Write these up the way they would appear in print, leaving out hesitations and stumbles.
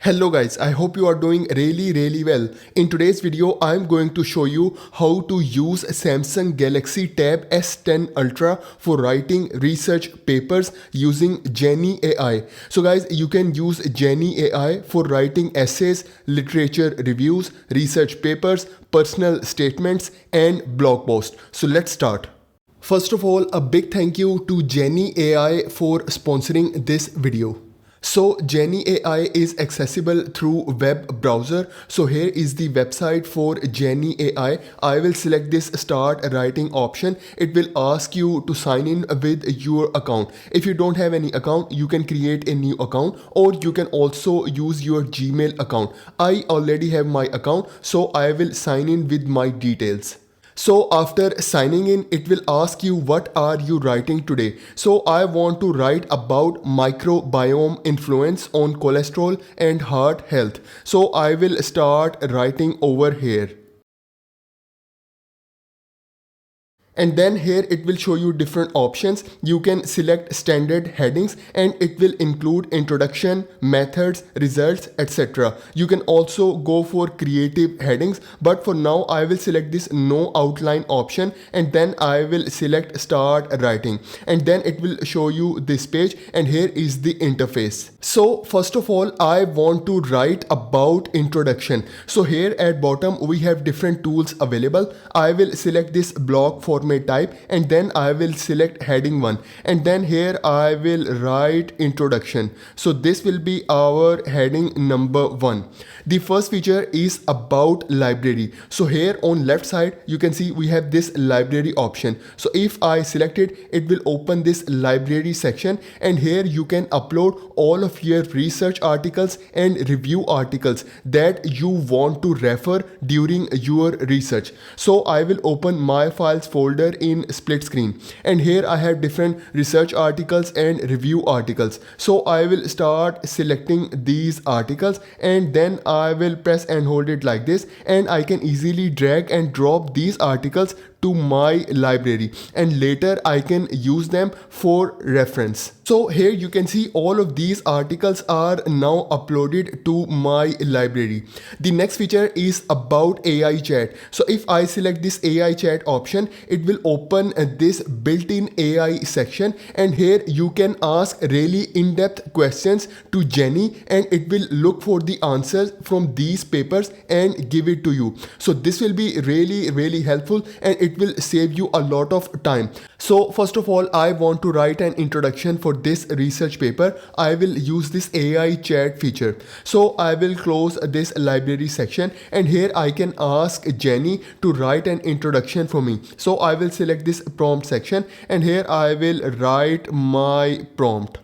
Hello guys, I hope you are doing really well. In today's video, I'm going to show you how to use Samsung Galaxy Tab S10 Ultra for writing research papers using Jenni AI. So guys, you can use Jenni AI for writing essays, literature reviews, research papers, personal statements and blog posts. So let's start. First of all, a big thank you to Jenni AI for sponsoring this video. So Jenni AI is accessible through web browser. So here is the website for Jenni AI. I will select this start writing option. It will ask you to sign in with your account. If you don't have any account, you can create a new account or you can also use your Gmail account. I already have my account, so I will sign in with my details. So after signing in, it will ask you what are you writing today. So I want to write about microbiome influence on cholesterol and heart health. So I will start writing over here. And then here it will show you different options. You can select standard headings and it will include introduction, methods, results, etc. You can also go for creative headings, but for now I will select this no outline option and then I will select start writing, and then it will show you this page, and here is the interface. So first of all, I want to write about introduction. So here at bottom we have different tools available. I will select this block format type and then I will select heading 1, and then here I will write introduction. So this will be our heading number 1. The first feature is about library. So here on left side you can see we have this library option. So if I select it, it will open this library section, and here you can upload all of your research articles and review articles that you want to refer during your research. So I will open my files folder in split screen, and here I have different research articles and review articles. So I will start selecting these articles and then I will press and hold it like this, and I can easily drag and drop these articles to my library, and later I can use them for reference. So here you can see all of these articles are now uploaded to my library. The next feature is about AI chat. So if I select this AI chat option, it will open this built-in AI section, and here you can ask really in-depth questions to Jenni and it will look for the answers from these papers and give it to you. So this will be really helpful and it will save you a lot of time. So first of all, I want to write an introduction for this research paper. I will use this AI chat feature. So I will close this library section, and here I can ask Jenni to write an introduction for me. So I will select this prompt section, and here I will write my prompt.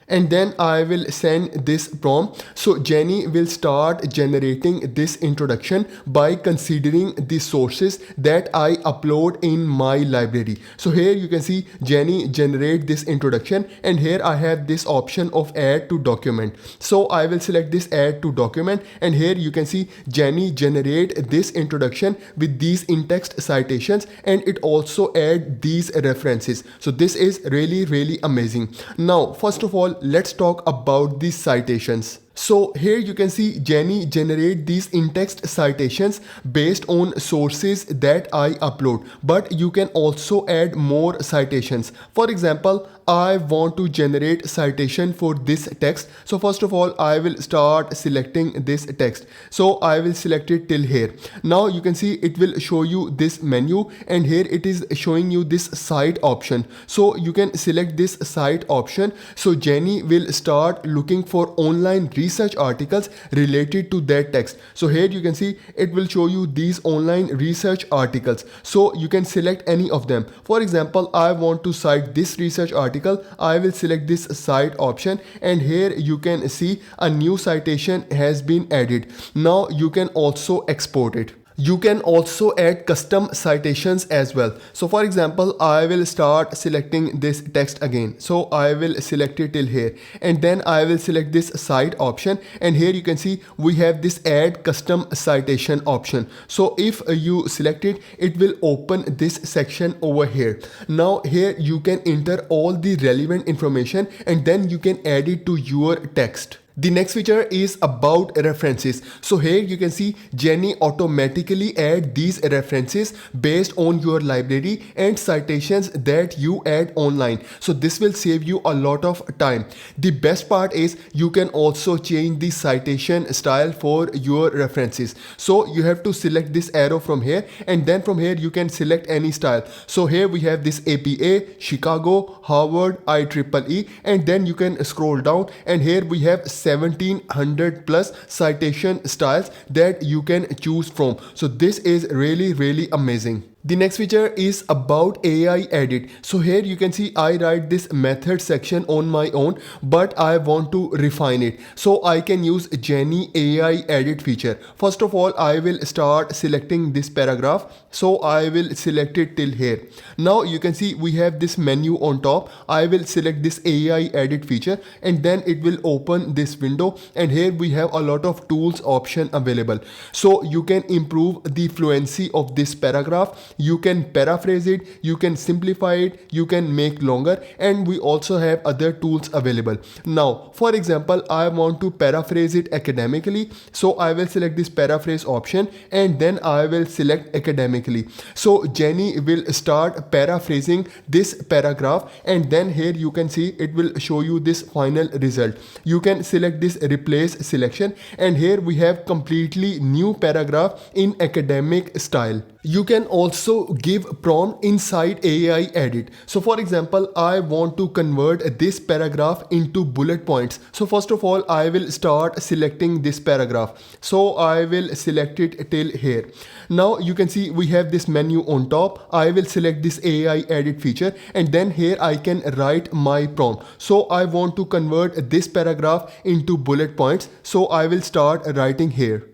And then I will send this prompt. So Jenni will start generating this introduction by considering the sources that I upload in my library. So here you can see Jenni generate this introduction, and here I have this option of add to document. So I will select this add to document, and here you can see Jenni generate this introduction with these in-text citations, and it also add these references. So this is really amazing. Now first of all, let's talk about the citations. So here you can see Jenni generate these in-text citations based on sources that I upload, but you can also add more citations. For example, I want to generate citation for this text. So first of all, I will start selecting this text. So I will select it till here. Now you can see it will show you this menu, and here it is showing you this cite option. So you can select this cite option. So Jenni will start looking for online research articles related to that text. So here you can see it will show you these online research articles. So you can select any of them. For example, I want to cite this research article. I will select this cite option, and here you can see a new citation has been added. Now you can also export it. You can also add custom citations as well. So for example, I will start selecting this text again. So I will select it till here, and then I will select this cite option, and here you can see we have this add custom citation option. So if you select it, it will open this section over here. Now here you can enter all the relevant information, and then you can add it to your text. The next feature is about references. So here you can see Jenni automatically add these references based on your library and citations that you add online. So this will save you a lot of time. The best part is you can also change the citation style for your references. So you have to select this arrow from here, and then from here you can select any style. So here we have this APA, Chicago, Harvard, IEEE, and then you can scroll down, and here we have 1700 plus citation styles that you can choose from. So this is really amazing. The next feature is about AI edit. So here you can see I write this method section on my own, but I want to refine it. So I can use Jenni AI edit feature. First of all, I will start selecting this paragraph. So I will select it till here. Now you can see we have this menu on top. I will select this AI edit feature, and then it will open this window, and here we have a lot of tools option available. So you can improve the fluency of this paragraph. You can paraphrase it, you can simplify it, you can make longer, and we also have other tools available. Now, for example, I want to paraphrase it academically. So I will select this paraphrase option, and then I will select academically. So Jenni will start paraphrasing this paragraph, and then here you can see it will show you this final result. You can select this replace selection, and here we have completely new paragraph in academic style. You can also give prompt inside AI edit. So for example, I want to convert this paragraph into bullet points. So first of all, I will start selecting this paragraph. So I will select it till here. Now you can see we have this menu on top. I will select this AI edit feature, and then here I can write my prompt. So I want to convert this paragraph into bullet points. So I will start writing here,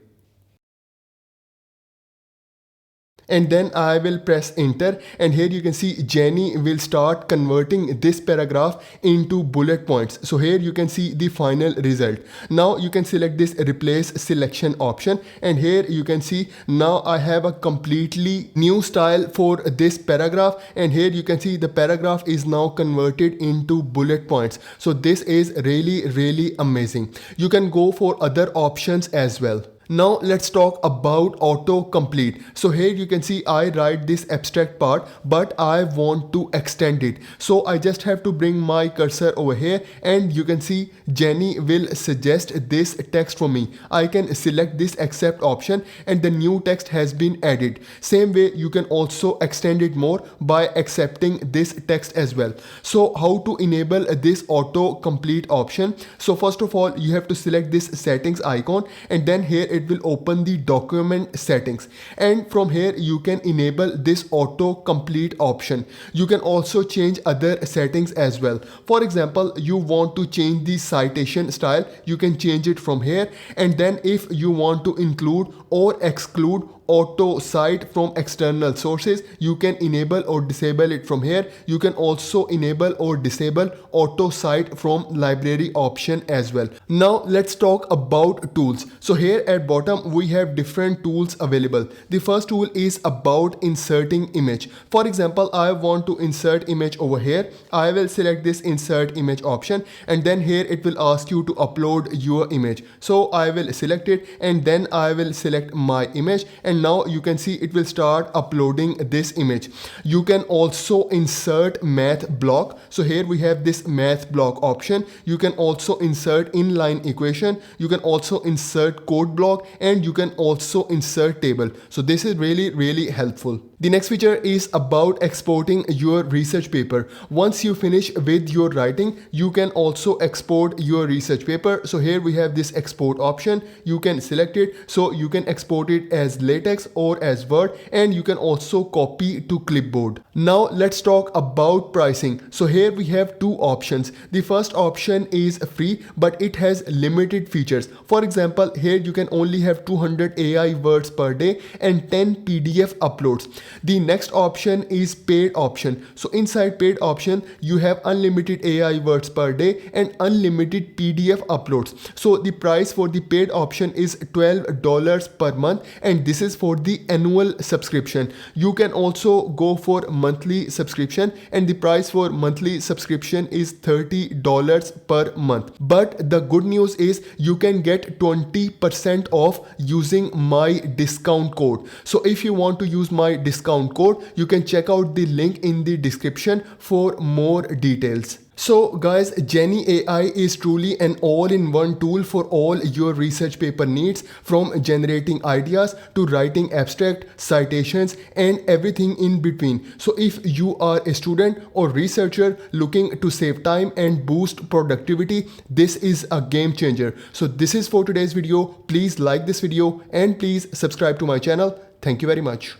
and then I will press enter, and here you can see Jenni will start converting this paragraph into bullet points. So here you can see the final result. Now you can select this replace selection option, and here you can see now I have a completely new style for this paragraph, and here you can see the paragraph is now converted into bullet points. So this is really amazing. You can go for other options as well. Now let's talk about autocomplete. So here you can see I write this abstract part, but I want to extend it. So I just have to bring my cursor over here, and you can see Jenni will suggest this text for me. I can select this accept option, and the new text has been added. Same way you can also extend it more by accepting this text as well. So how to enable this autocomplete option? So first of all, you have to select this settings icon, and then here it will open the document settings, and from here you can enable this auto complete option. You can also change other settings as well. For example, you want to change the citation style, you can change it from here, and then if you want to include or exclude auto cite from external sources, you can enable or disable it from here. You can also enable or disable auto cite from library option as well. Now let's talk about tools. So here at bottom we have different tools available. The first tool is about inserting image. For example, I want to insert image over here. I will select this insert image option, and then here it will ask you to upload your image. So I will select it, and then I will select my image, and now you can see it will start uploading this image. You can also insert math block. So here we have this math block option. You can also insert inline equation. You can also insert code block, and you can also insert table. So this is really helpful. The next feature is about exporting your research paper. Once you finish with your writing, you can also export your research paper. So here we have this export option. You can select it. So you can export it as latex or as Word, and you can also copy to clipboard. Now let's talk about pricing. So here we have two options. The first option is free, but it has limited features. For example, here you can only have 200 AI words per day and 10 PDF uploads. The next option is paid option. So inside paid option, you have unlimited AI words per day and unlimited PDF uploads. So the price for the paid option is $12 per month, and this is for the annual subscription. You can also go for monthly subscription, and the price for monthly subscription is $30 per month. But the good news is you can get 20% off using my discount code. So if you want to use my discount code, you can check out the link in the description for more details. So guys, Jenni AI is truly an all-in-one tool for all your research paper needs, from generating ideas to writing abstract, citations, and everything in between. So if you are a student or researcher looking to save time and boost productivity, this is a game changer. So this is for today's video. Please like this video and please subscribe to my channel. Thank you very much.